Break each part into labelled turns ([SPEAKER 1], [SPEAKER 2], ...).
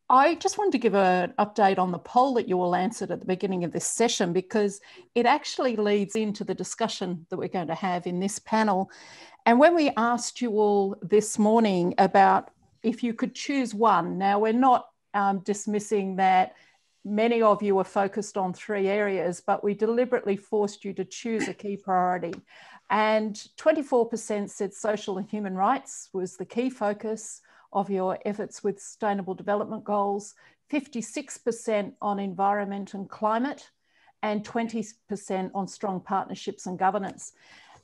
[SPEAKER 1] I just wanted to give an update on the poll that you all answered at the beginning of this session, because it actually leads into the discussion that we're going to have in this panel. And when we asked you all this morning about if you could choose one, now we're not dismissing that many of you are focused on 3 areas, but we deliberately forced you to choose a key priority. And 24% said social and human rights was the key focus of your efforts with Sustainable Development Goals, 56% on environment and climate, and 20% on strong partnerships and governance.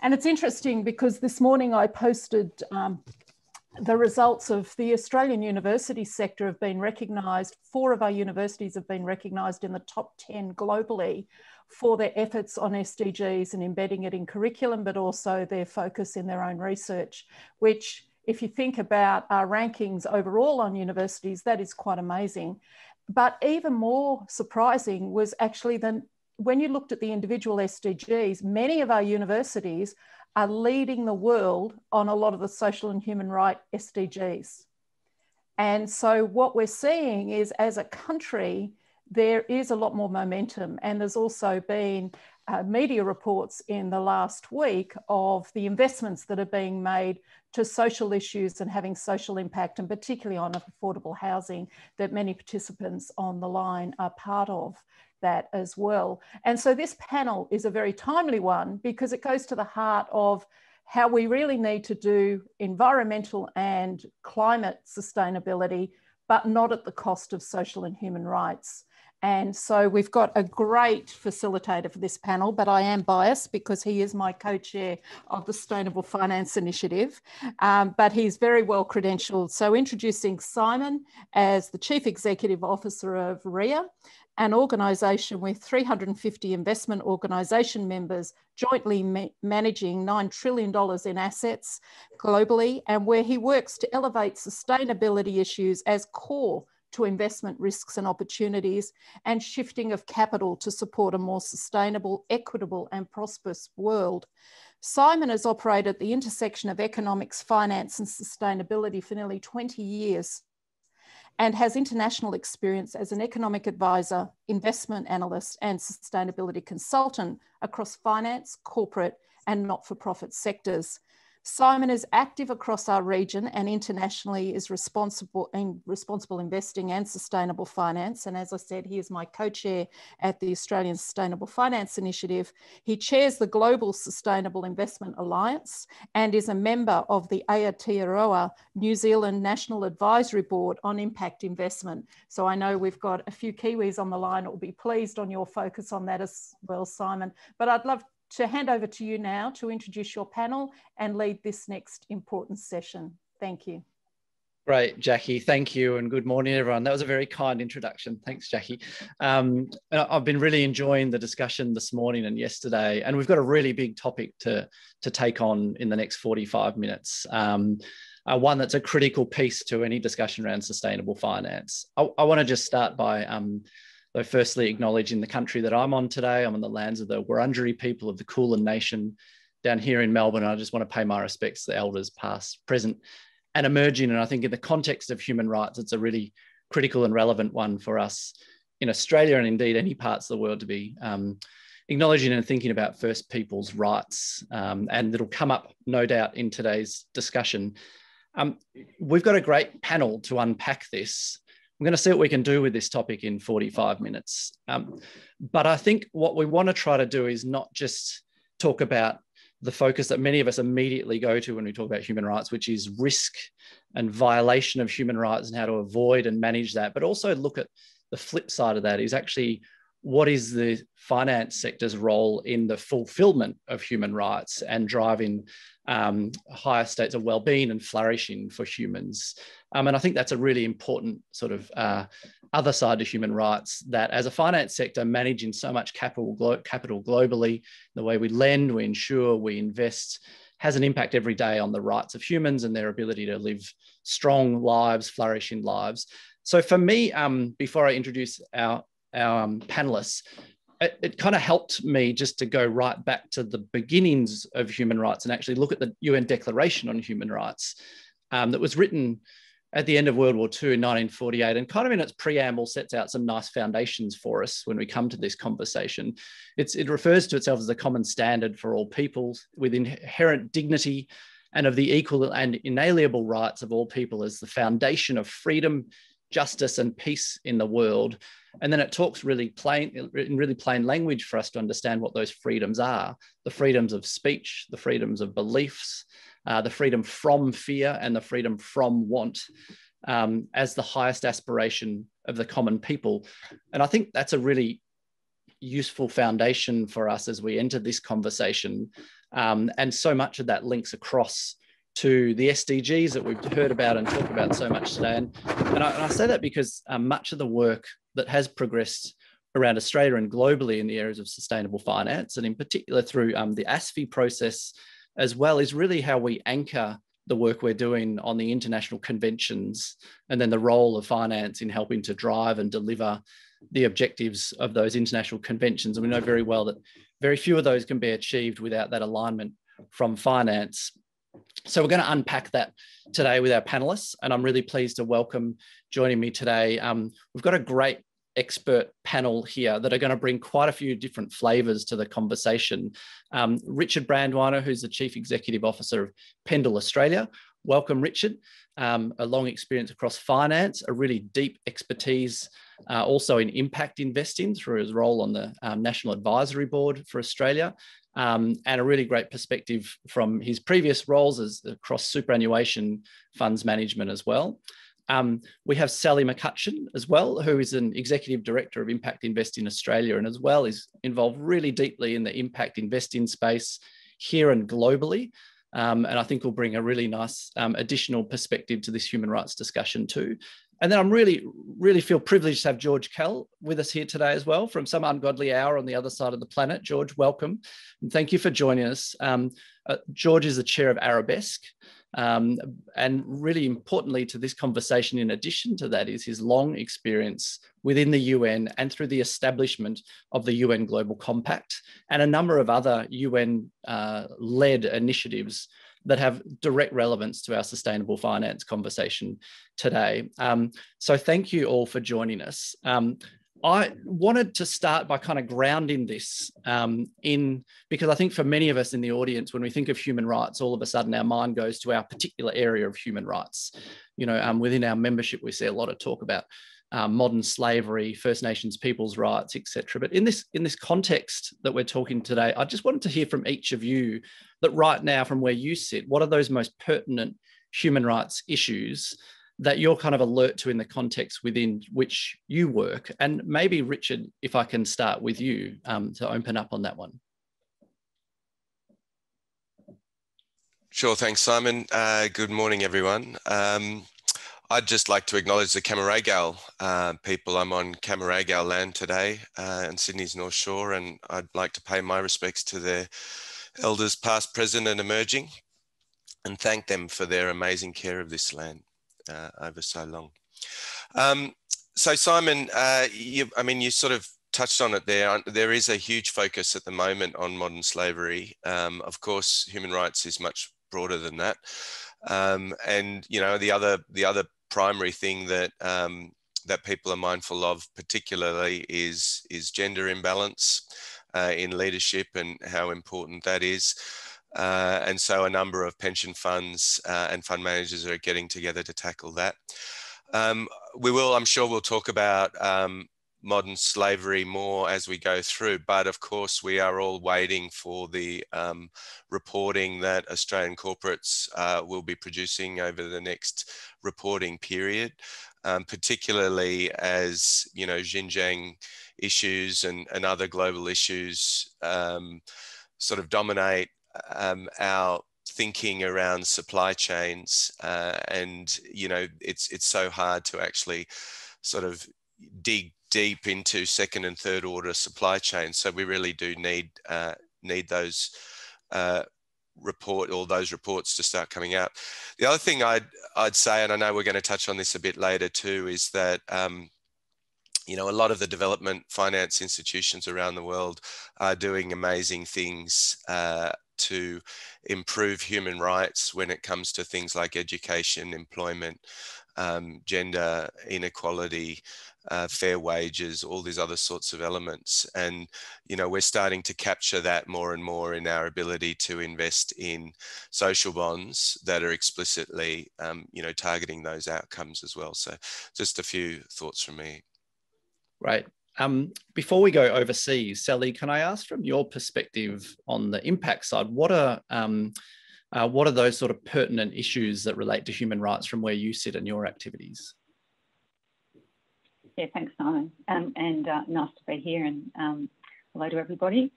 [SPEAKER 1] And it's interesting because this morning I posted the results of the Australian university sector have been recognised. 4 of our universities have been recognised in the top 10 globally for their efforts on SDGs and embedding it in curriculum, but also their focus in their own research, which, if you think about our rankings overall on universities, that is quite amazing. But even more surprising was actually that when you looked at the individual SDGs, many of our universities are leading the world on a lot of the social and human right SDGs. And so what we're seeing is, as a country, there is a lot more momentum. And there's also been media reports in the last week of the investments that are being made to social issues and having social impact, and particularly on affordable housing, that many participants on the line are part of that as well. And so this panel is a very timely one because it goes to the heart of how we really need to do environmental and climate sustainability, but not at the cost of social and human rights. And so we've got a great facilitator for this panel, but I am biased because he is my co-chair of the Sustainable Finance Initiative, but he's very well credentialed. So introducing Simon as the Chief Executive Officer of RIA, an organisation with 350 investment organisation members jointly managing $9 trillion in assets globally, and where he works to elevate sustainability issues as core to investment risks and opportunities, and shifting of capital to support a more sustainable, equitable and prosperous world. Simon has operated at the intersection of economics, finance and sustainability for nearly 20 years and has international experience as an economic advisor, investment analyst and sustainability consultant across finance, corporate and not-for-profit sectors. Simon is active across our region and internationally is responsible investing and sustainable finance. And as I said, he is my co-chair at the Australian Sustainable Finance Initiative. He chairs the Global Sustainable Investment Alliance and is a member of the Aotearoa New Zealand National Advisory Board on Impact Investment. So I know we've got a few Kiwis on the line that will be pleased on your focus on that as well, Simon. But I'd love to hand over to you now to introduce your panel and lead this next important session. Thank you.
[SPEAKER 2] Great, Jackie. Thank you and good morning, everyone. That was a very kind introduction. Thanks, Jackie. I've been really enjoying the discussion this morning and yesterday, and we've got a really big topic to take on in the next 45 minutes. One that's a critical piece to any discussion around sustainable finance. I want to just start by firstly acknowledging the country that I'm on today. I'm on the lands of the Wurundjeri people of the Kulin Nation down here in Melbourne. I just want to pay my respects to the elders past, present and emerging. And I think in the context of human rights, it's a really critical and relevant one for us in Australia and indeed any parts of the world to be acknowledging and thinking about First Peoples' rights. And it'll come up, no doubt, in today's discussion. We've got a great panel to unpack this. I'm going to see what we can do with this topic in 45 minutes. But I think what we want to try to do is not just talk about the focus that many of us immediately go to when we talk about human rights, which is risk and violation of human rights and how to avoid and manage that, but also look at the flip side of that is actually what is the finance sector's role in the fulfillment of human rights and driving higher states of well-being and flourishing for humans. And I think that's a really important sort of other side to human rights, that as a finance sector managing so much capital globally, the way we lend, we insure, we invest, has an impact every day on the rights of humans and their ability to live strong lives, flourishing lives. So for me, before I introduce our panelists, it kind of helped me just to go right back to the beginnings of human rights and actually look at the UN Declaration on Human Rights that was written at the end of World War II in 1948, and kind of in its preamble sets out some nice foundations for us when we come to this conversation. It refers to itself as a common standard for all peoples with inherent dignity and of the equal and inalienable rights of all people as the foundation of freedom, justice, and peace in the world. And then it talks in really plain language for us to understand what those freedoms are: the freedoms of speech, the freedoms of beliefs, the freedom from fear, and the freedom from want, as the highest aspiration of the common people. And I think that's a really useful foundation for us as we enter this conversation. And so much of that links across to the SDGs that we've heard about and talked about so much today. And I say that because much of the work that has progressed around Australia and globally in the areas of sustainable finance, and in particular through the ASFI process as well, is really how we anchor the work we're doing on the international conventions, and then the role of finance in helping to drive and deliver the objectives of those international conventions. And we know very well that very few of those can be achieved without that alignment from finance. So we're going to unpack that today with our panelists, and I'm really pleased to welcome joining me today. We've got a great expert panel here that are going to bring quite a few different flavours to the conversation. Richard Brandweiner, who's the Chief Executive Officer of Pendal Australia. Welcome, Richard. A long experience across finance, a really deep expertise also in impact investing through his role on the National Advisory Board for Australia. And a really great perspective from his previous roles as across superannuation funds management as well. We have Sally McCutchan as well, who is an Executive Director of Impact Investing Australia, and as well is involved really deeply in the impact investing space here and globally. And I think will bring a really nice additional perspective to this human rights discussion too. And then I'm really feel privileged to have Georg Kell with us here today as well, from some ungodly hour on the other side of the planet. Georg, welcome. And thank you for joining us. Georg is the chair of Arabesque. And really importantly to this conversation, in addition to that, is his long experience within the UN and through the establishment of the UN Global Compact and a number of other UN-led initiatives that have direct relevance to our sustainable finance conversation today. So thank you all for joining us. I wanted to start by kind of grounding this because I think for many of us in the audience, when we think of human rights, all of a sudden our mind goes to our particular area of human rights. You know, within our membership, we see a lot of talk about modern slavery, First Nations people's rights, etc. But in this context that we're talking today, I just wanted to hear from each of you that right now, from where you sit, what are those most pertinent human rights issues that you're kind of alert to in the context within which you work? And maybe, Richard, if I can start with you to open up on that one.
[SPEAKER 3] Sure, thanks, Simon. Good morning, everyone. I'd just like to acknowledge the Cammeraygal people. I'm on Cammeraygal land today in Sydney's North Shore, and I'd like to pay my respects to their elders past, present and emerging, and thank them for their amazing care of this land over so long. So Simon, you sort of touched on it there. There is a huge focus at the moment on modern slavery. Of course, human rights is much broader than that. And you know, the other primary thing that that people are mindful of particularly is gender imbalance in leadership and how important that is. And so a number of pension funds and fund managers are getting together to tackle that. I'm sure we'll talk about modern slavery more as we go through, but of course we are all waiting for the reporting that Australian corporates will be producing over the next reporting period, particularly as, you know, Xinjiang issues and other global issues sort of dominate our thinking around supply chains, and you know, it's so hard to actually sort of dig deep into second and third order supply chains. So we really do need those those reports to start coming out. The other thing I'd say, and I know we're going to touch on this a bit later too, is that you know, a lot of the development finance institutions around the world are doing amazing things to improve human rights when it comes to things like education, employment, gender inequality, fair wages, all these other sorts of elements. And, you know, we're starting to capture that more and more in our ability to invest in social bonds that are explicitly, you know, targeting those outcomes as well. So just a few thoughts from me.
[SPEAKER 2] Right. Before we go overseas, Sally, can I ask from your perspective on the impact side, what are those sort of pertinent issues that relate to human rights from where you sit in your activities?
[SPEAKER 4] Yeah, thanks, Simon. And nice to be here, and hello to everybody.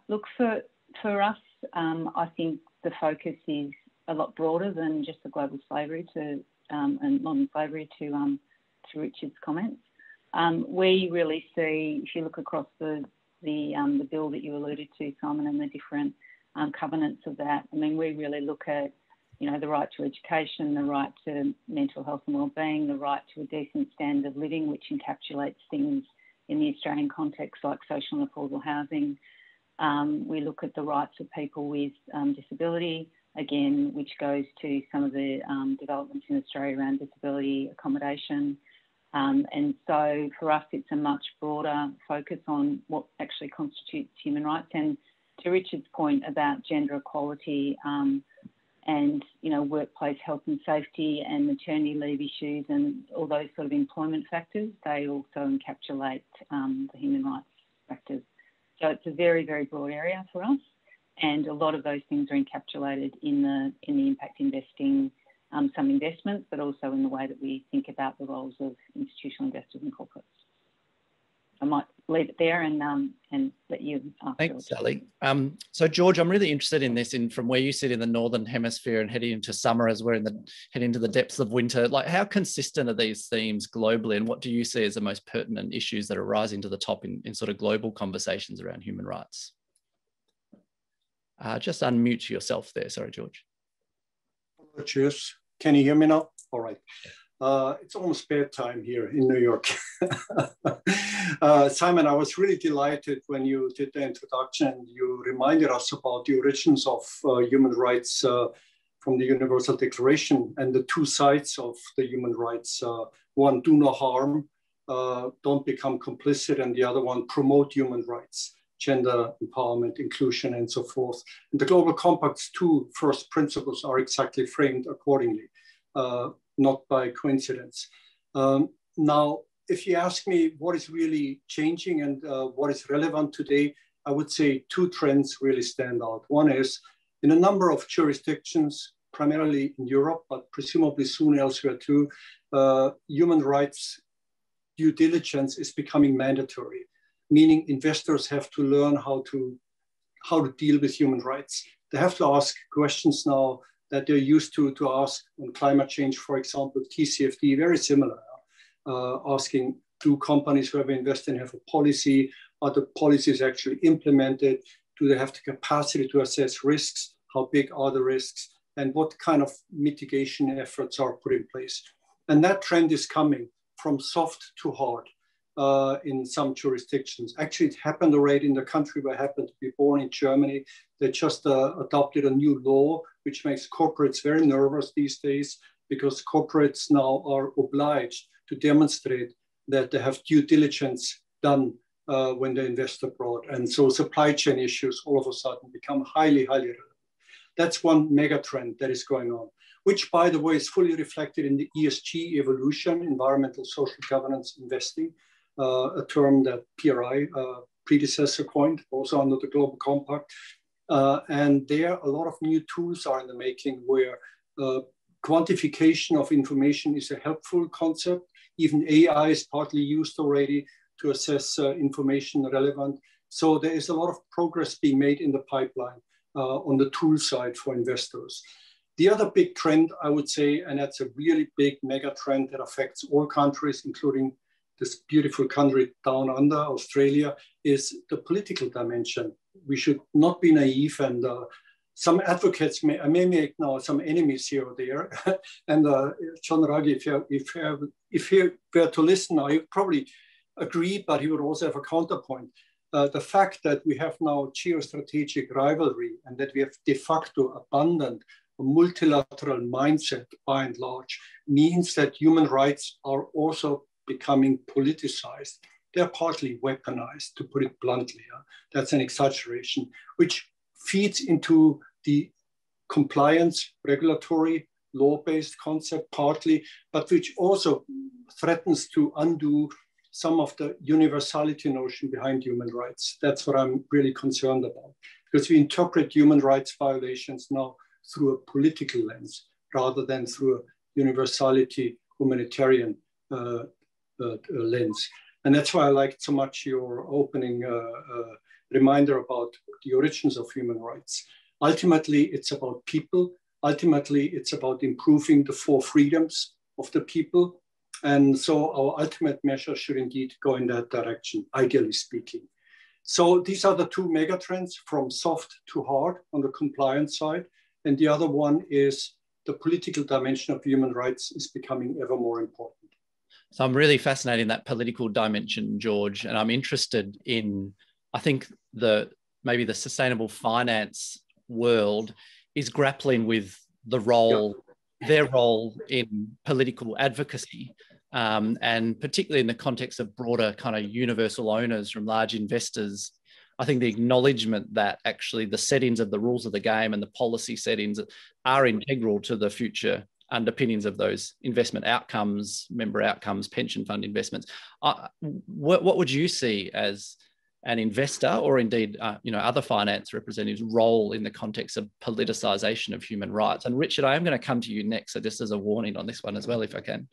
[SPEAKER 4] Look, for us, I think the focus is a lot broader than just the global slavery and modern slavery to Richard's comments. We really see, if you look across the bill that you alluded to, Simon, and the different covenants of that, I mean, we really look at, you know, the right to education, the right to mental health and wellbeing, the right to a decent standard of living, which encapsulates things in the Australian context like social and affordable housing. We look at the rights of people with disability, again, which goes to some of the developments in Australia around disability accommodation. And so for us, it's a much broader focus on what actually constitutes human rights. And to Richard's point about gender equality, and, you know, workplace health and safety and maternity leave issues and all those sort of employment factors, they also encapsulate the human rights factors. So it's a very, very broad area for us, and a lot of those things are encapsulated in the impact investing, some investments, but also in the way that we think about the roles of institutional investors and corporates. I might leave it there and let you ask.
[SPEAKER 2] Thanks, Sally. So George, I'm really interested in this, from where you sit in the Northern Hemisphere and heading into summer as we're heading into the depths of winter. Like, how consistent are these themes globally, and what do you see as the most pertinent issues that are rising to the top in sort of global conversations around human rights? Just unmute yourself there. Sorry, George.
[SPEAKER 5] Cheers. Can you hear me now? All right. It's almost bedtime here in New York. Simon, I was really delighted when you did the introduction. You reminded us about the origins of human rights from the Universal Declaration and the two sides of the human rights. One, do no harm, don't become complicit, and the other one, promote human rights, gender empowerment, inclusion, and so forth. And the Global Compact's two first principles are exactly framed accordingly. Not by coincidence. Now, if you ask me what is really changing and what is relevant today, I would say two trends really stand out. One is, in a number of jurisdictions, primarily in Europe, but presumably soon elsewhere too, human rights due diligence is becoming mandatory, meaning investors have to learn how to deal with human rights. They have to ask questions now that they're used to ask on climate change, for example, TCFD, very similar, asking, do companies who have invested in have a policy? Are the policies actually implemented? Do they have the capacity to assess risks? How big are the risks? And what kind of mitigation efforts are put in place? And that trend is coming from soft to hard in some jurisdictions. Actually, it happened already in the country where I happened to be born, in Germany. They just adopted a new law, which makes corporates very nervous these days, because corporates now are obliged to demonstrate that they have due diligence done when they invest abroad. And so supply chain issues all of a sudden become highly, highly relevant. That's one mega trend that is going on, which, by the way, is fully reflected in the ESG evolution, environmental social governance investing, a term that PRI predecessor coined, also under the Global Compact. And there, a lot of new tools are in the making where quantification of information is a helpful concept. Even AI is partly used already to assess information relevant. So there is a lot of progress being made in the pipeline on the tool side for investors. The other big trend, I would say, and that's a really big mega trend that affects all countries, including this beautiful country down under, Australia, is the political dimension. We should not be naive, and some advocates may make now some enemies here or there. And John Ruggie, if he were to listen now, he would probably agree, but he would also have a counterpoint. The fact that we have now geostrategic rivalry and that we have de facto abandoned a multilateral mindset, by and large, means that human rights are also becoming politicized. They're partly weaponized, to put it bluntly. That's an exaggeration, which feeds into the compliance, regulatory, law-based concept partly, but which also threatens to undo some of the universality notion behind human rights. That's what I'm really concerned about, because we interpret human rights violations now through a political lens rather than through a universality humanitarian lens. And that's why I liked so much your opening reminder about the origins of human rights. Ultimately, it's about people. Ultimately, it's about improving the 4 freedoms of the people. And so our ultimate measure should indeed go in that direction, ideally speaking. So these are the 2 megatrends, from soft to hard on the compliance side. And the other one is the political dimension of human rights is becoming ever more important.
[SPEAKER 2] So I'm really fascinated in that political dimension, George, and I'm interested in, I think maybe the sustainable finance world is grappling with the role, their role in political advocacy, and particularly in the context of broader kind of universal owners from large investors. I think the acknowledgement that actually the settings of the rules of the game and the policy settings are integral to the future underpinnings of those investment outcomes, member outcomes, pension fund investments. What would you see as an investor, or indeed other finance representatives' role in the context of politicisation of human rights? And Richard, I am going to come to you next, so just as a warning on this one as well, if I can.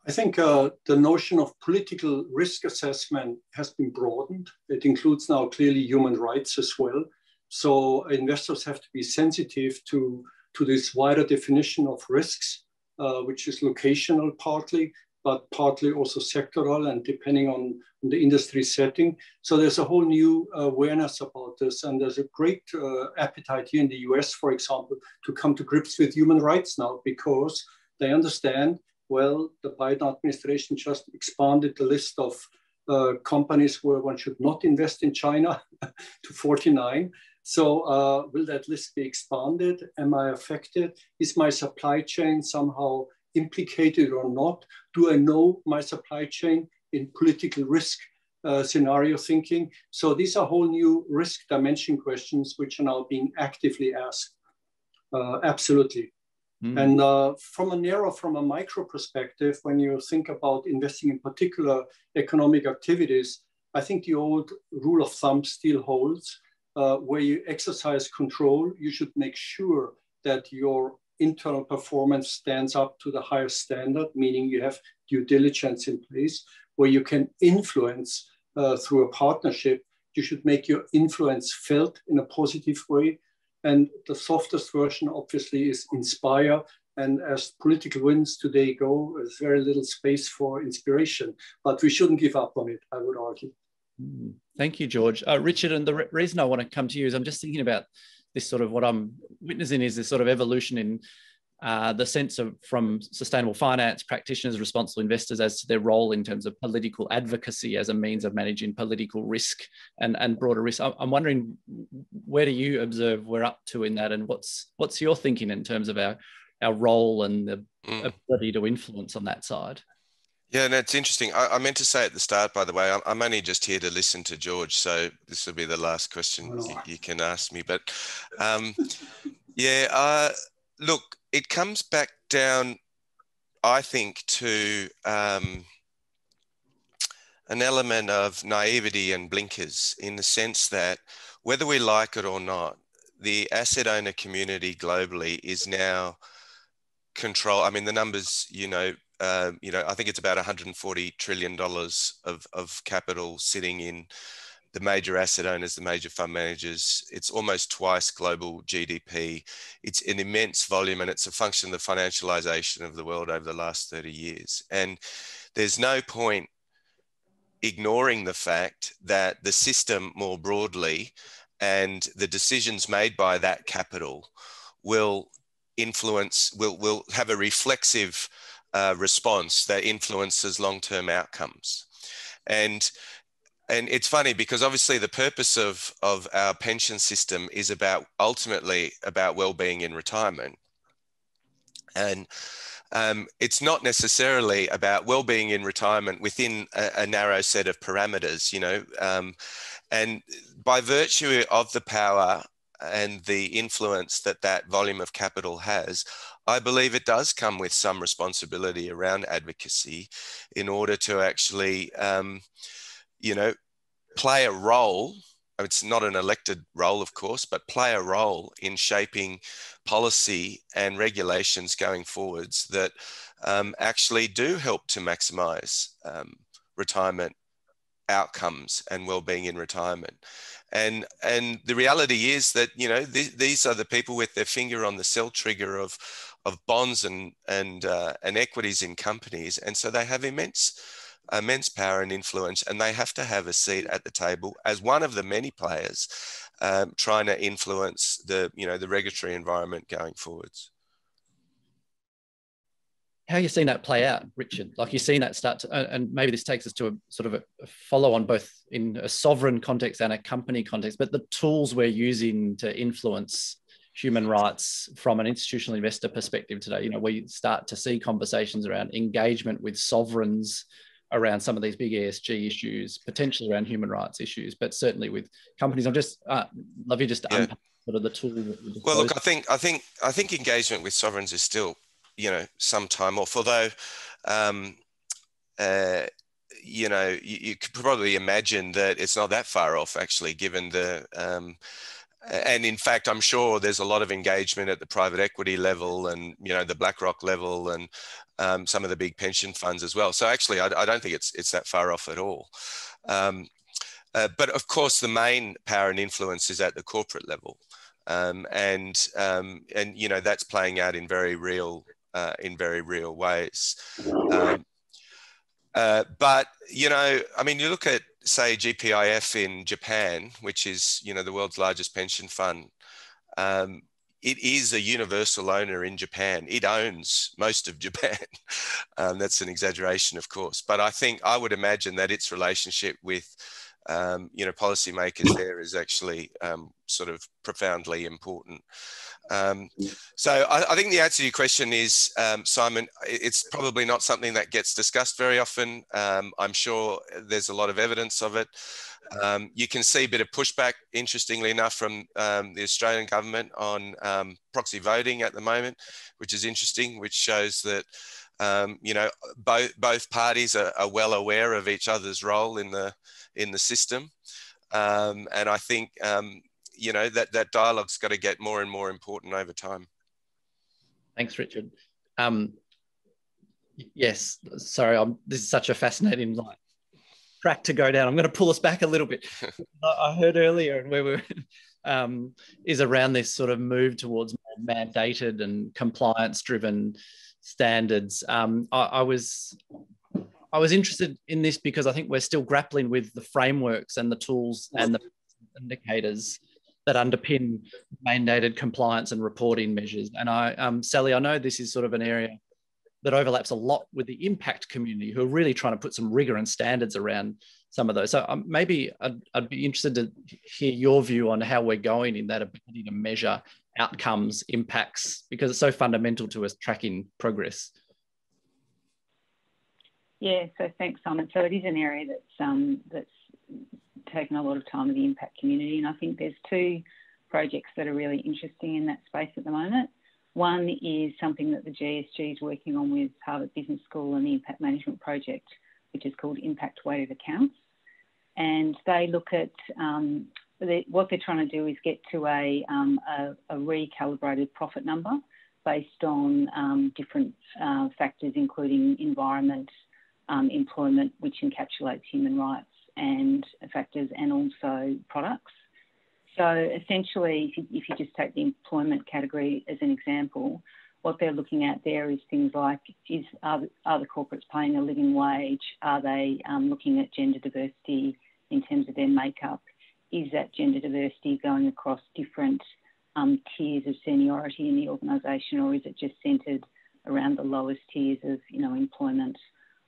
[SPEAKER 5] I think the notion of political risk assessment has been broadened. It includes now clearly human rights as well. So investors have to be sensitive to this wider definition of risks, which is locational partly, but partly also sectoral and depending on the industry setting. So there's a whole new awareness about this. And there's a great appetite here in the US, for example, to come to grips with human rights now, because they understand, well, the Biden administration just expanded the list of companies where one should not invest in China to 49. So will that list be expanded? Am I affected? Is my supply chain somehow implicated or not? Do I know my supply chain in political risk scenario thinking? So these are whole new risk dimension questions which are now being actively asked. Absolutely. And from a micro perspective, when you think about investing in particular economic activities, I think the old rule of thumb still holds. Where you exercise control, you should make sure that your internal performance stands up to the highest standard, meaning you have due diligence in place. Where you can influence through a partnership, you should make your influence felt in a positive way. And the softest version, obviously, is inspire. And as political winds today go, there's very little space for inspiration. But we shouldn't give up on it, I would argue.
[SPEAKER 2] Thank you, George. Richard, and the reason I want to come to you is I'm just thinking about this sort of what I'm witnessing is this sort of evolution in the sense of from sustainable finance practitioners, responsible investors, as to their role in terms of political advocacy as a means of managing political risk and broader risk. I'm wondering, where do you observe we're up to in that, and what's your thinking in terms of our role and the ability to influence on that side?
[SPEAKER 3] Yeah, no, it's interesting. I meant to say at the start, by the way, I'm only just here to listen to George, so this will be the last question you can ask me. But look, it comes back down, I think, to an element of naivety and blinkers, in the sense that whether we like it or not, the asset owner community globally is now control. I mean, the numbers, I think it's about $140 trillion of capital sitting in the major asset owners, the major fund managers. It's almost twice global GDP. It's an immense volume, and it's a function of the financialization of the world over the last 30 years. And there's no point ignoring the fact that the system more broadly and the decisions made by that capital will have a reflexive response that influences long-term outcomes. And And it's funny because obviously the purpose of our pension system is ultimately about well-being in retirement. And it's not necessarily about well-being in retirement within a narrow set of parameters, you know. And by virtue of the power and the influence that volume of capital has, I believe it does come with some responsibility around advocacy in order to actually, you know, play a role. It's not an elected role, of course, but play a role in shaping policy and regulations going forwards that actually do help to maximise retirement outcomes and well-being in retirement. And the reality is that, you know, these are the people with their finger on the sell trigger of bonds and equities in companies, and so they have immense power and influence, and they have to have a seat at the table as one of the many players trying to influence the regulatory environment going forwards.
[SPEAKER 2] How are you seeing that play out, Richard? Like, you're seeing that start to, and maybe this takes us to a sort of a follow on both in a sovereign context and a company context, but the tools we're using to influence human rights from an institutional investor perspective today, you know, we start to see conversations around engagement with sovereigns around some of these big ESG issues, potentially around human rights issues, but certainly with companies. I'm just love you just to unpack sort of the tool.
[SPEAKER 3] Well, look, I think engagement with sovereigns is still, you know, some time off. Although, you know, you could probably imagine that it's not that far off, actually, given the. And in fact, I'm sure there's a lot of engagement at the private equity level and, you know, the BlackRock level and some of the big pension funds as well. So actually, I don't think it's that far off at all. But of course, the main power and influence is at the corporate level. And you know, that's playing out in very real ways. But, you know, I mean, you look at, say, GPIF in Japan, which is, you know, the world's largest pension fund. It is a universal owner in Japan. It owns most of Japan. That's an exaggeration, of course. But I would imagine that its relationship with, you know, policymakers there is actually sort of profoundly important. So I think the answer to your question is, Simon, it's probably not something that gets discussed very often. I'm sure there's a lot of evidence of it. You can see a bit of pushback, interestingly enough, from the Australian government on proxy voting at the moment, which is interesting, which shows that you know, both parties are well aware of each other's role in the system, and I think you know, that dialogue's got to get more and more important over time.
[SPEAKER 2] Thanks, Richard. Yes, sorry, this is such a fascinating track to go down. I'm going to pull us back a little bit. I heard earlier, and where we're is around this sort of move towards more mandated and compliance-driven standards. I was interested in this because I think we're still grappling with the frameworks and the tools and the indicators that underpin mandated compliance and reporting measures. And Sally, I know this is sort of an area that overlaps a lot with the impact community, who are really trying to put some rigor and standards around some of those. So maybe I'd be interested to hear your view on how we're going in that ability to measure outcomes, impacts, because it's so fundamental to us tracking progress.
[SPEAKER 4] Yeah, so thanks, Simon. So it is an area that's taken a lot of time with the impact community, and I think there's two projects that are really interesting in that space at the moment. One is something that the GSG is working on with Harvard Business School and the Impact Management Project, which is called Impact Weighted Accounts. And they look at what they're trying to do is get to a recalibrated profit number based on different factors, including environment, employment, which encapsulates human rights and factors, and also products. So essentially, if you just take the employment category as an example, what they're looking at there is things like, are the corporates paying a living wage? Are they looking at gender diversity in terms of their makeup? Is that gender diversity going across different tiers of seniority in the organisation, or is it just centred around the lowest tiers of, you know, employment?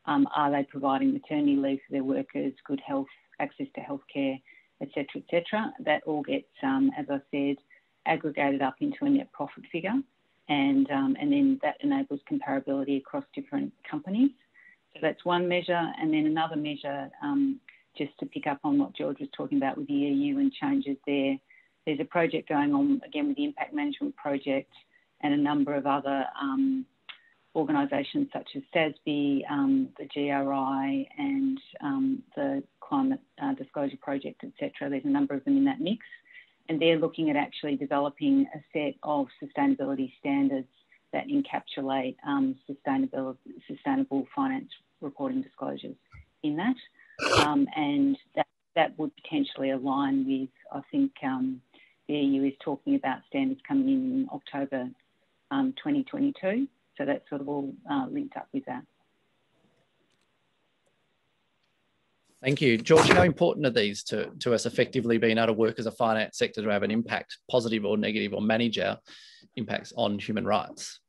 [SPEAKER 4] Are they providing maternity leave for their workers, good health access to healthcare, etc., etc. That all gets, as I said, aggregated up into a net profit figure, and then that enables comparability across different companies. So that's one measure, and then another measure, just to pick up on what George was talking about with the EU and changes there. There's a project going on, again, with the Impact Management Project and a number of other organisations such as SASB, the GRI and the Climate Disclosure Project, etc. There's a number of them in that mix. And they're looking at actually developing a set of sustainability standards that encapsulate sustainable finance reporting disclosures in that. And that would potentially align with, I think, the EU is talking about standards coming in October 2022. So that's sort of all linked up with that.
[SPEAKER 2] Thank you. George, how important are these to us effectively being able to work as a finance sector to have an impact, positive or negative, or manage our impacts on human rights?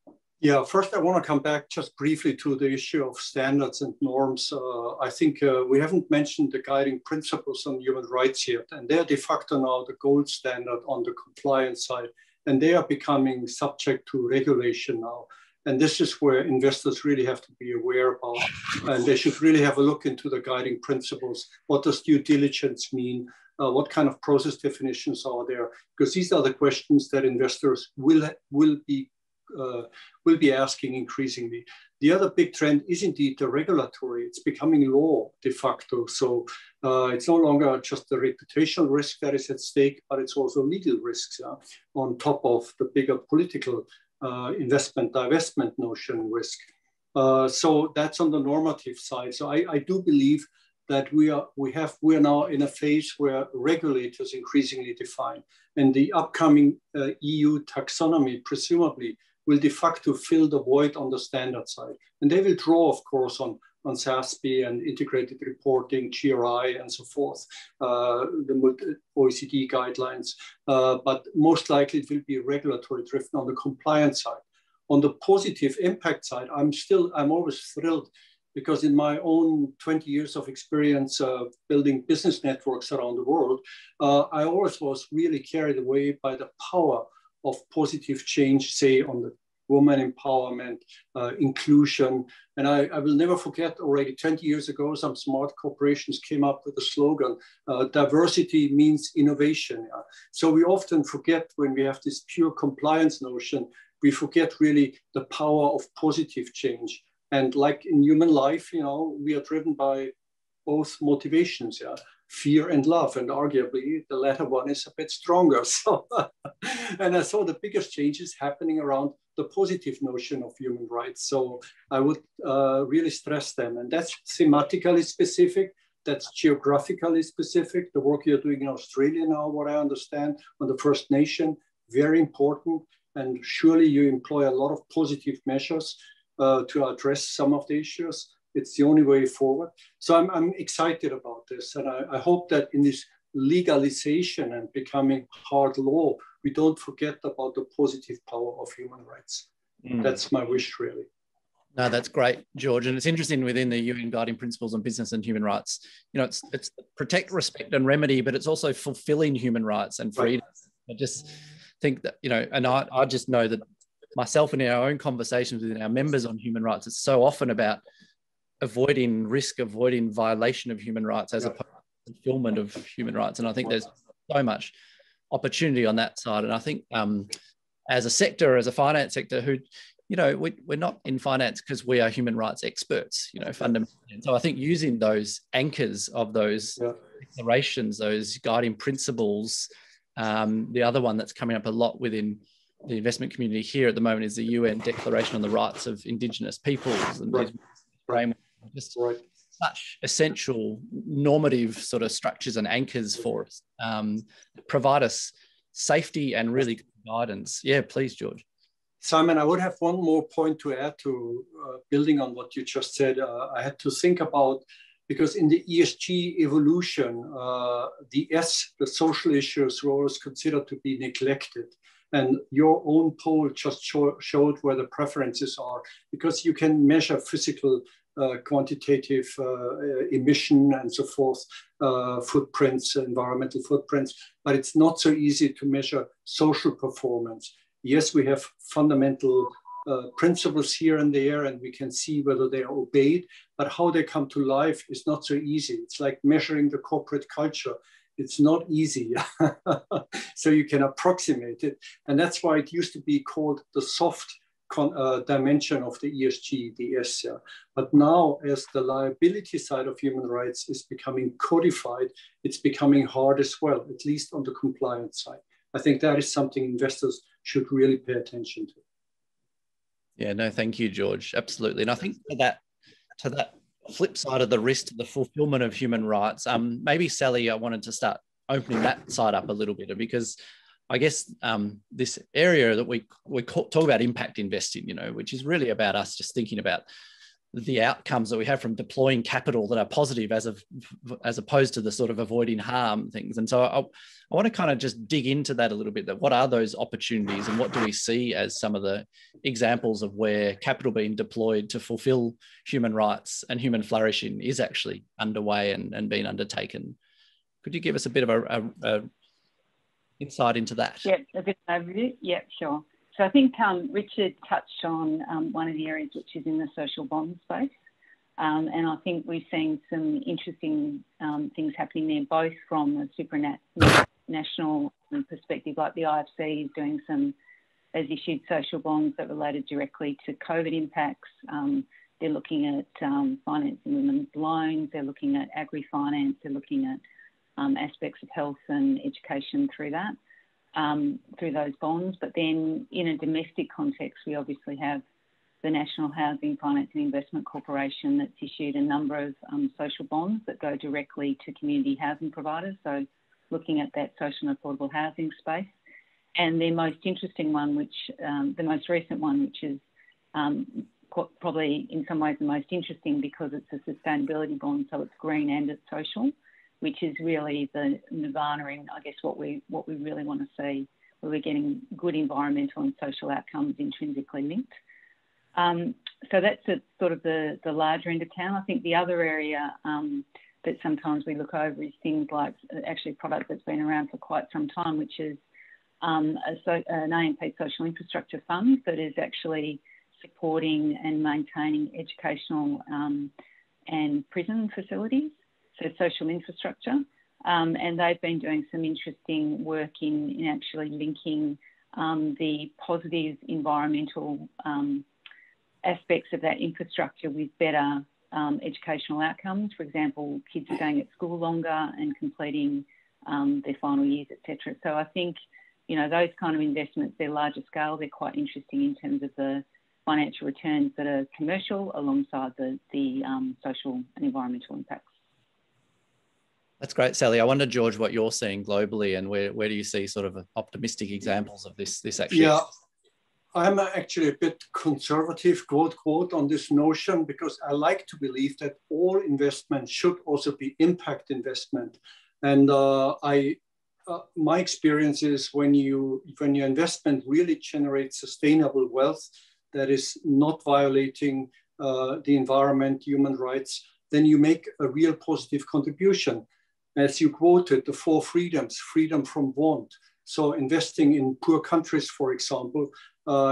[SPEAKER 5] Yeah, first I want to come back just briefly to the issue of standards and norms. I think we haven't mentioned the guiding principles on human rights yet, and they're de facto now the gold standard on the compliance side, and they are becoming subject to regulation now. And this is where investors really have to be aware about, and they should really have a look into the guiding principles. What does due diligence mean? What kind of process definitions are there? Because these are the questions that investors will be asking increasingly. The other big trend is indeed the regulatory. It's becoming law de facto. So it's no longer just the reputational risk that is at stake, but it's also legal risks on top of the bigger political investment divestment notion risk. So that's on the normative side. So I do believe that we are now in a phase where regulators increasingly define, and the upcoming EU taxonomy presumably will de facto fill the void on the standard side. And they will draw, of course, on SASB and integrated reporting, GRI, and so forth, the OECD guidelines. But most likely it will be regulatory driven on the compliance side. On the positive impact side, I'm always thrilled, because in my own 20 years of experience building business networks around the world, I always was really carried away by the power of positive change, say on the woman empowerment, inclusion. And I will never forget, already 20 years ago, some smart corporations came up with a slogan, diversity means innovation. Yeah. So we often forget, when we have this pure compliance notion, we forget really the power of positive change. And like in human life, we are driven by both motivations, fear and love, and arguably the latter one is a bit stronger. So, and I saw the biggest changes happening around the positive notion of human rights. So I would really stress them, and that's thematically specific, that's geographically specific. The work you're doing in Australia now, what I understand, on the First Nation, very important, and surely you employ a lot of positive measures to address some of the issues. It's the only way forward. So I'm excited about this. And I hope that in this legalization and becoming hard law, we don't forget about the positive power of human rights. That's my wish, really.
[SPEAKER 2] No, that's great, George. And it's interesting, within the UN Guiding Principles on Business and Human Rights, it's protect, respect and remedy, but it's also fulfilling human rights and freedom. Right. I just think that, and I just know that myself and in our own conversations with our members on human rights, it's so often about avoiding risk, avoiding violation of human rights as opposed to fulfillment of human rights. And I think there's so much opportunity on that side. And I think as a sector, as a finance sector, who, we're not in finance because we are human rights experts, fundamentally. And so I think using those anchors of those declarations, those guiding principles, the other one that's coming up a lot within the investment community here at the moment is the UN Declaration on the Rights of Indigenous Peoples. And just such essential normative sort of structures and anchors for us, provide us safety and really good guidance. Yeah, please, George.
[SPEAKER 5] Simon, I would have one more point to add to building on what you just said. I had to think about, because in the ESG evolution, the social issues were always considered to be neglected. And your own poll just showed where the preferences are, because you can measure physical quantitative emission and so forth, footprints, environmental footprints, but it's not so easy to measure social performance. Yes, we have fundamental principles here and there, and we can see whether they are obeyed, but how they come to life is not so easy. It's like measuring the corporate culture. It's not easy. So you can approximate it. And that's why it used to be called the soft dimension of the ESG, the S. Yeah. But now, as the liability side of human rights is becoming codified, it's becoming hard as well, at least on the compliance side. I think that is something investors should really pay attention to.
[SPEAKER 2] Yeah, no, thank you, Georg. Absolutely. And I think to that flip side of the wrist, the fulfillment of human rights, maybe Sally, I wanted to start opening that side up a little bit, because I guess this area that we talk about impact investing, which is really about us just thinking about the outcomes that we have from deploying capital that are positive as opposed to the sort of avoiding harm things. And so I want to kind of just dig into that a little bit, that what are those opportunities and what do we see as some of the examples of where capital being deployed to fulfill human rights and human flourishing is actually underway and being undertaken. Could you give us a bit of a insight into that?
[SPEAKER 4] Yeah, a bit of an overview. Yeah, sure. So I think Richard touched on one of the areas which is in the social bond space. And I think we've seen some interesting things happening there, both from a supranational perspective, like the IFC is doing has issued social bonds that related directly to COVID impacts. They're looking at financing women's loans. They're looking at agri-finance. They're looking at aspects of health and education through that. Through those bonds. But then in a domestic context, we obviously have the National Housing Finance and Investment Corporation that's issued a number of social bonds that go directly to community housing providers, so looking at that social and affordable housing space. And their most interesting one, the most recent one, which is probably in some ways the most interesting because it's a sustainability bond, so it's green and it's social, which is really the nirvana in, I guess, what we really want to see, where we're getting good environmental and social outcomes intrinsically linked. So that's sort of the larger end of town. I think the other area that sometimes we look over is things like actually a product that's been around for quite some time, which is an AMP social infrastructure fund that is actually supporting and maintaining educational and prison facilities. So social infrastructure, and they've been doing some interesting work in actually linking the positive environmental aspects of that infrastructure with better educational outcomes. For example, kids staying at school longer and completing their final years, etc. So I think, those kind of investments, they're larger scale, they're quite interesting in terms of the financial returns that are commercial alongside the social and environmental impacts.
[SPEAKER 2] That's great, Sally. I wonder, Georg, what you're seeing globally, and where do you see sort of optimistic examples of this actually?
[SPEAKER 5] Yeah, I'm actually a bit conservative, quote, on this notion, because I like to believe that all investment should also be impact investment. And my experience is when your investment really generates sustainable wealth that is not violating the environment, human rights, then you make a real positive contribution. As you quoted, the 4 freedoms, freedom from want. So investing in poor countries, for example,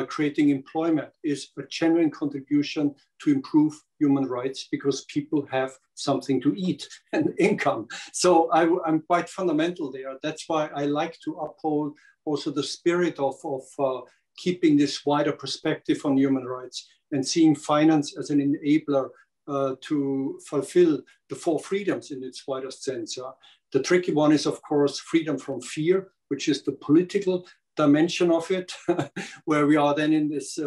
[SPEAKER 5] creating employment is a genuine contribution to improve human rights because people have something to eat and income. So I'm quite fundamental there. That's why I like to uphold also the spirit of keeping this wider perspective on human rights and seeing finance as an enabler to fulfill the 4 freedoms in its widest sense. The tricky one is, of course, freedom from fear, which is the political dimension of it, where we are then in this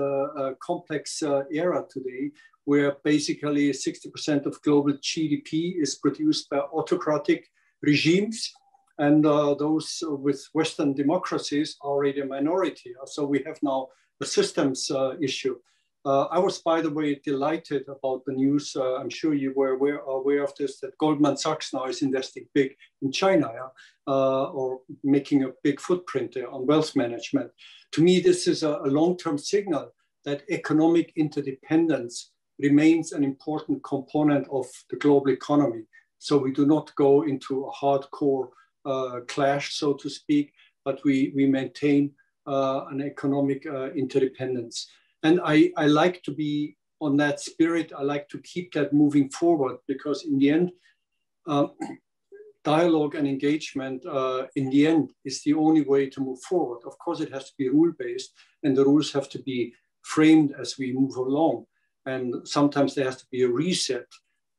[SPEAKER 5] complex era today, where basically 60% of global GDP is produced by autocratic regimes, and those with Western democracies are already a minority. So we have now a systems issue. I was, by the way, delighted about the news. I'm sure you were aware of this, that Goldman Sachs now is investing big in China, or making a big footprint there on wealth management. To me, this is a long-term signal that economic interdependence remains an important component of the global economy. So we do not go into a hardcore clash, so to speak, but we maintain an economic interdependence. And I like to be on that spirit. I like to keep that moving forward, because in the end, dialogue and engagement in the end is the only way to move forward. Of course, it has to be rule-based, and the rules have to be framed as we move along. And sometimes there has to be a reset.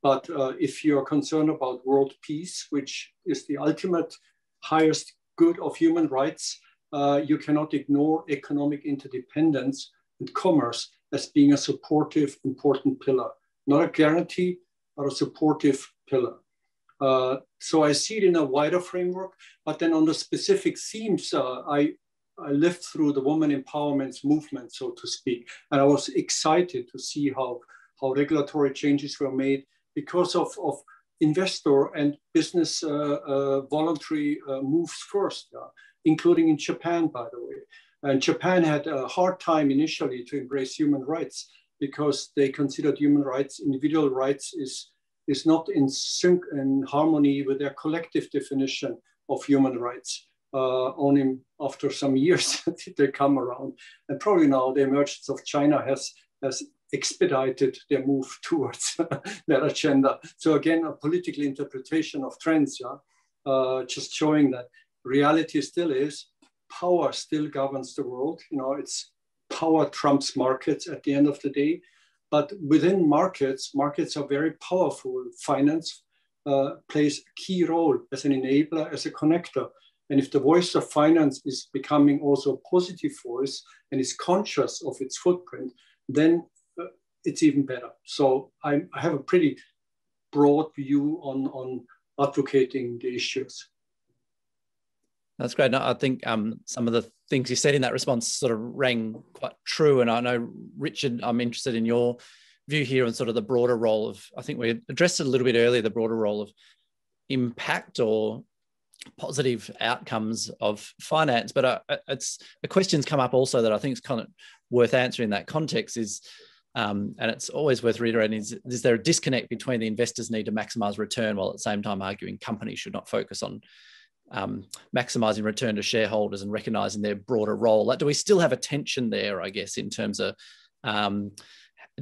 [SPEAKER 5] But if you're concerned about world peace, which is the ultimate highest good of human rights, you cannot ignore economic interdependence and commerce as being a supportive, important pillar. Not a guarantee, but a supportive pillar. So I see it in a wider framework, but then on the specific themes, I lived through the women empowerment movement, so to speak, and I was excited to see how regulatory changes were made because of investor and business voluntary moves first, including in Japan, by the way. And Japan had a hard time initially to embrace human rights because they considered human rights, individual rights, is not in sync and harmony with their collective definition of human rights. Only after some years did they come around. And probably now the emergence of China has expedited their move towards that agenda. So again, a political interpretation of trends, just showing that reality still is, power still governs the world. You know, it's power trumps markets at the end of the day. But within markets are very powerful. Finance plays a key role as an enabler, as a connector. And if the voice of finance is becoming also a positive voice and is conscious of its footprint, then it's even better. So I have a pretty broad view on advocating the issues.
[SPEAKER 2] That's great. No, I think some of the things you said in that response sort of rang quite true. And I know, Richard, I'm interested in your view here on sort of the broader role of, I think we addressed it a little bit earlier, the broader role of impact or positive outcomes of finance. But it's a question's come up also that I think is kind of worth answering in that context is, and it's always worth reiterating, is there a disconnect between the investors' need to maximise return while at the same time arguing companies should not focus on maximising return to shareholders and recognising their broader role? Like, do we still have a tension there, I guess, in terms of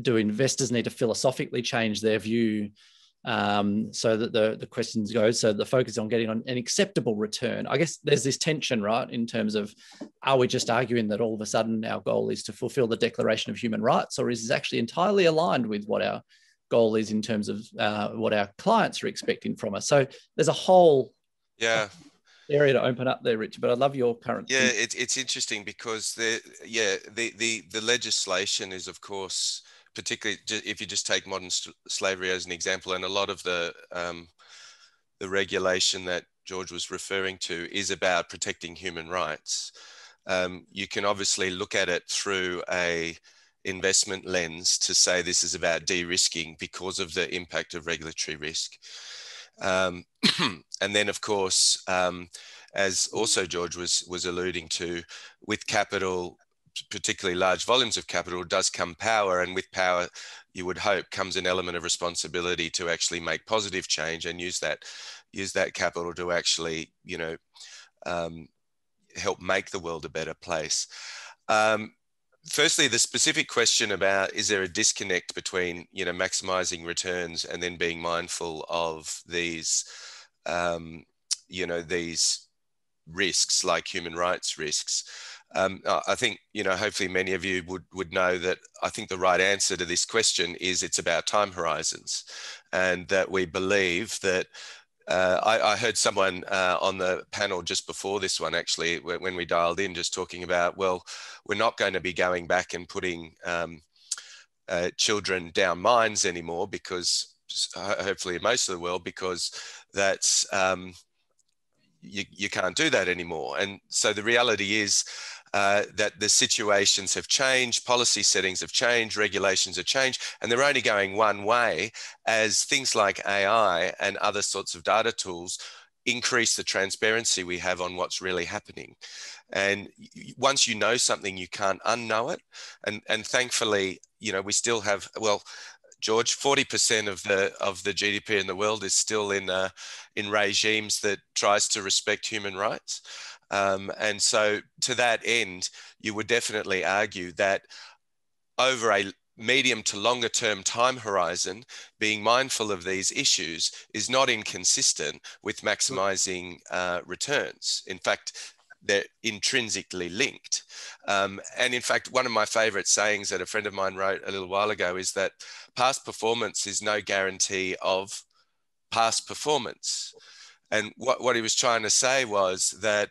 [SPEAKER 2] do investors need to philosophically change their view so that the questions go, so the focus on getting on an acceptable return? I guess there's this tension, right, in terms of, are we just arguing that all of a sudden our goal is to fulfil the Declaration of Human Rights, or is this actually entirely aligned with what our goal is in terms of what our clients are expecting from us? So there's a whole area to open up there, Richard, but I love your current
[SPEAKER 3] it's interesting because the legislation is, of course, particularly if you just take modern slavery as an example, and a lot of the regulation that George was referring to is about protecting human rights. You can obviously look at it through a investment lens to say this is about de-risking because of the impact of regulatory risk. And then, of course, as also George was alluding to, with capital, particularly large volumes of capital, does come power, and with power, you would hope, comes an element of responsibility to actually make positive change and use that capital to actually, help make the world a better place. Firstly, the specific question about, is there a disconnect between, maximizing returns and then being mindful of these, these risks like human rights risks? I think, hopefully many of you would know that I think the right answer to this question is it's about time horizons, and that we believe that I heard someone on the panel just before this one, actually, when we dialed in, just talking about, well, we're not going to be going back and putting children down mines anymore, because hopefully in most of the world, because that's, you can't do that anymore. And so the reality is that the situations have changed, policy settings have changed, regulations have changed, and they're only going one way as things like AI and other sorts of data tools increase the transparency we have on what's really happening. And once you know something, you can't unknow it. And thankfully, we still have, well, George, 40% of the GDP in the world is still in regimes that tries to respect human rights. And so to that end, you would definitely argue that over a medium to longer term time horizon, being mindful of these issues is not inconsistent with maximizing returns. In fact, they're intrinsically linked. And in fact, one of my favorite sayings that a friend of mine wrote a little while ago is that past performance is no guarantee of past performance. And what he was trying to say was that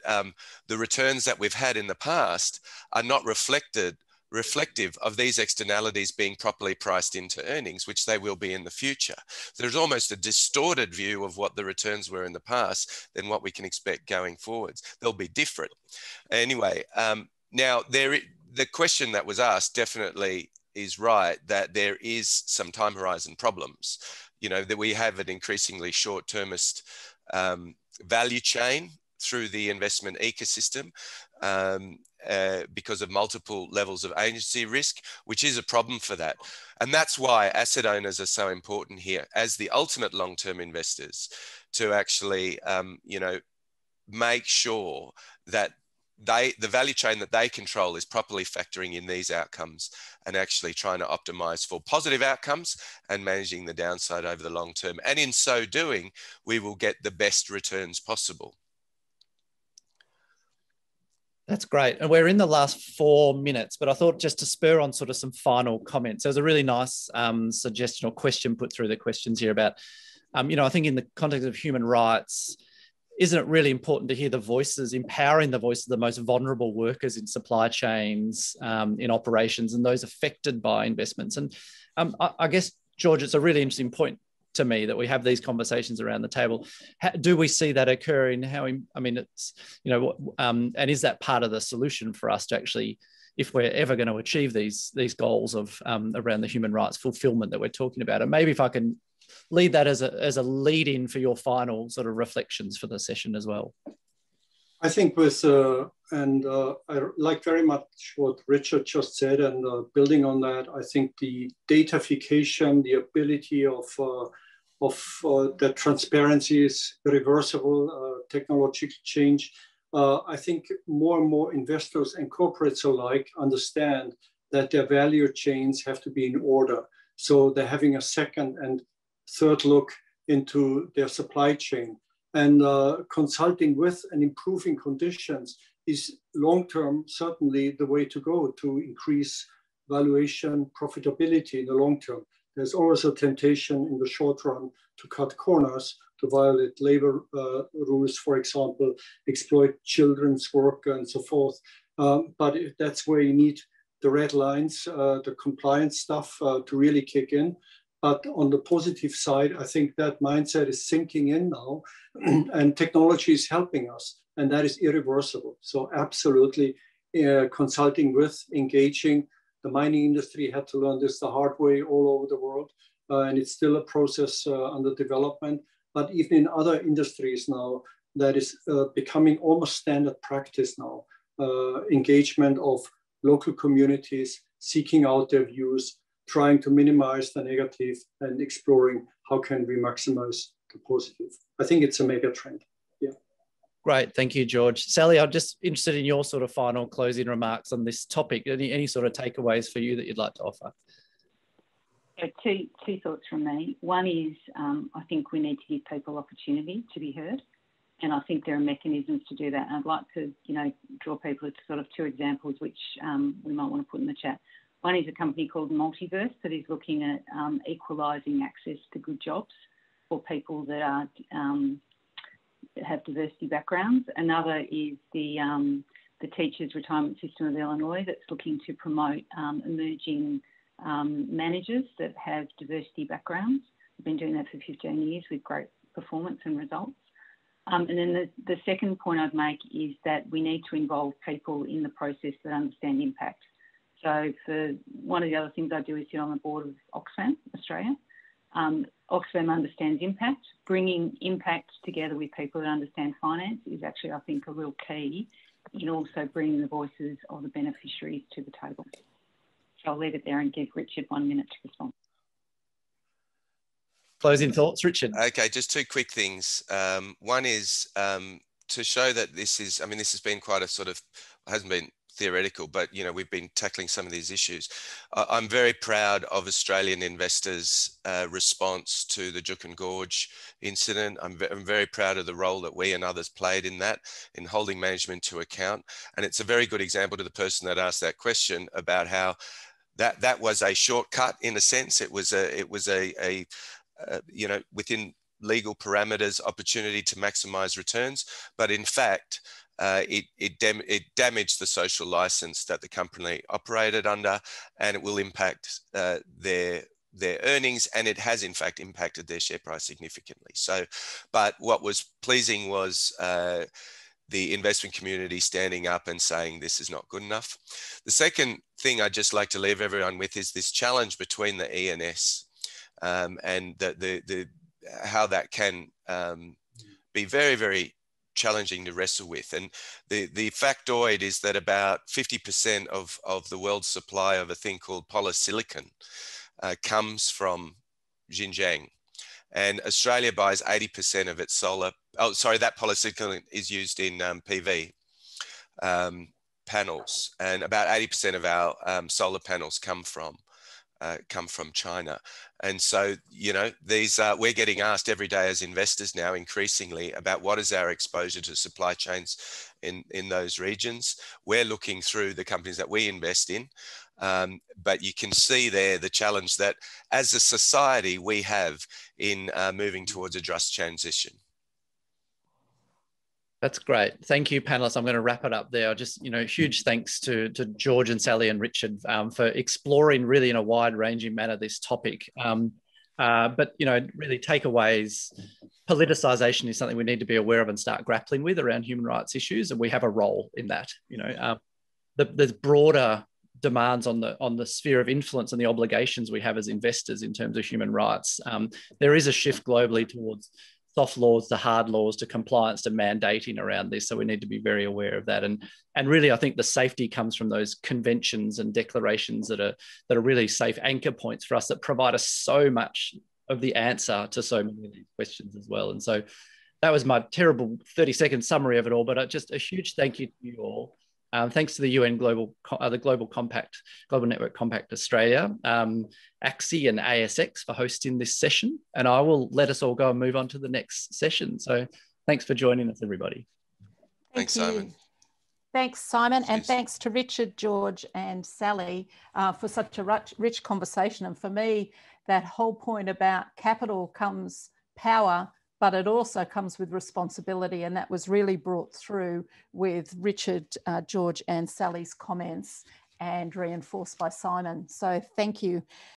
[SPEAKER 3] the returns that we've had in the past are not reflective of these externalities being properly priced into earnings, which they will be in the future. There's almost a distorted view of what the returns were in the past than what we can expect going forwards. They'll be different. Anyway, now the question that was asked definitely is right, that there is some time horizon problems. You know, that we have an increasingly short-termist value chain through the investment ecosystem because of multiple levels of agency risk, which is a problem for that. And that's why asset owners are so important here as the ultimate long-term investors, to actually, you know, make sure that the value chain that they control is properly factoring in these outcomes and actually trying to optimize for positive outcomes and managing the downside over the long term. And in so doing, we will get the best returns possible.
[SPEAKER 2] That's great. And we're in the last 4 minutes, but I thought just to spur on sort of some final comments. There was a really nice suggestion or question put through the questions here about, you know, I think in the context of human rights, isn't it really important to hear the voices, empowering the voices of the most vulnerable workers in supply chains, in operations, and those affected by investments? And I guess, George, it's a really interesting point to me that we have these conversations around the table. Do we see that occurring? I mean, it's, you know, and is that part of the solution for us to actually, if we're ever going to achieve these goals of around the human rights fulfillment that we're talking about? And maybe if I can lead that as a lead in for your final sort of reflections for the session as well.
[SPEAKER 5] I think with, I like very much what Richard just said, and building on that, I think the datafication, the ability of that transparency is reversible technological change. I think more and more investors and corporates alike understand that their value chains have to be in order. So they're having a second and third look into their supply chain. And consulting with and improving conditions is long-term certainly the way to go to increase valuation profitability in the long term. There's always a temptation in the short run to cut corners, to violate labor rules, for example, exploit children's work and so forth. But that's where you need the red lines, the compliance stuff to really kick in. But on the positive side, I think that mindset is sinking in now, and technology is helping us, and that is irreversible. So absolutely consulting with, engaging. The mining industry had to learn this the hard way all over the world, and it's still a process under development. But even in other industries now, that is becoming almost standard practice now. Engagement of local communities, seeking out their views, trying to minimize the negative and exploring how can we maximize the positive. I think it's a mega trend. Yeah.
[SPEAKER 2] Great. Thank you, George. Sally, I'm just interested in your sort of final closing remarks on this topic. Any sort of takeaways for you that you'd like to offer?
[SPEAKER 4] So two thoughts from me. One is I think we need to give people opportunity to be heard. And I think there are mechanisms to do that. And I'd like to, you know, draw people to sort of two examples which we might want to put in the chat. One is a company called Multiverse that is looking at equalising access to good jobs for people that are that have diversity backgrounds. Another is the Teachers Retirement System of Illinois that's looking to promote emerging managers that have diversity backgrounds. We've been doing that for 15 years with great performance and results. And then the second point I'd make is that we need to involve people in the process that understand impact. So for one of the other things I do is sit on the board of Oxfam Australia. Oxfam understands impact. Bringing impact together with people that understand finance is actually, I think, a real key in also bringing the voices of the beneficiaries to the table. So I'll leave it there and give Richard 1 minute to respond.
[SPEAKER 2] Closing thoughts, Richard.
[SPEAKER 3] Okay, just two quick things. One is to show that this is, I mean, this has been quite a sort of, hasn't been theoretical, but you know, we've been tackling some of these issues. I'm very proud of Australian investors' response to the Juukan Gorge incident. I'm very proud of the role that we and others played in that, in holding management to account. And it's a very good example to the person that asked that question about how that was a shortcut in a sense. It was a you know, within legal parameters, opportunity to maximize returns, but in fact, it damaged the social license that the company operated under, and it will impact their earnings, and it has in fact impacted their share price significantly. So, but what was pleasing was the investment community standing up and saying this is not good enough. The second thing I'd just like to leave everyone with is this challenge between the ENS and how that can be very, very challenging to wrestle with. And the factoid is that about 50% of the world's supply of a thing called polysilicon comes from Xinjiang. And Australia buys 80% of its solar, that polysilicon is used in PV panels, and about 80% of our solar panels come from China. And so, you know, these we're getting asked every day as investors now increasingly about what is our exposure to supply chains in those regions. We're looking through the companies that we invest in, but you can see there the challenge that as a society we have in moving towards a just transition.
[SPEAKER 2] That's great. Thank you, panelists. I'm going to wrap it up there. Just, you know, huge thanks to George and Sally and Richard for exploring really in a wide-ranging manner this topic. But, you know, really takeaways, politicization is something we need to be aware of and start grappling with around human rights issues, and we have a role in that. You know, there's broader demands on the sphere of influence and the obligations we have as investors in terms of human rights. There is a shift globally towards soft laws to hard laws to compliance to mandating around this. So we need to be very aware of that. And really, I think the safety comes from those conventions and declarations that are really safe anchor points for us that provide us so much of the answer to so many of these questions as well. And so that was my terrible 30-second summary of it all, but just a huge thank you to you all. Thanks to the UN Global Network Compact Australia, ACSI and ASX for hosting this session. And I will let us all go and move on to the next session. So thanks for joining us, everybody.
[SPEAKER 3] Thanks, Simon.
[SPEAKER 1] Thanks, Simon. And thanks to Richard, George and Sally for such a rich conversation. And for me, that whole point about capital comes power, but it also comes with responsibility. And that was really brought through with Richard, George and Sally's comments and reinforced by Simon. So thank you.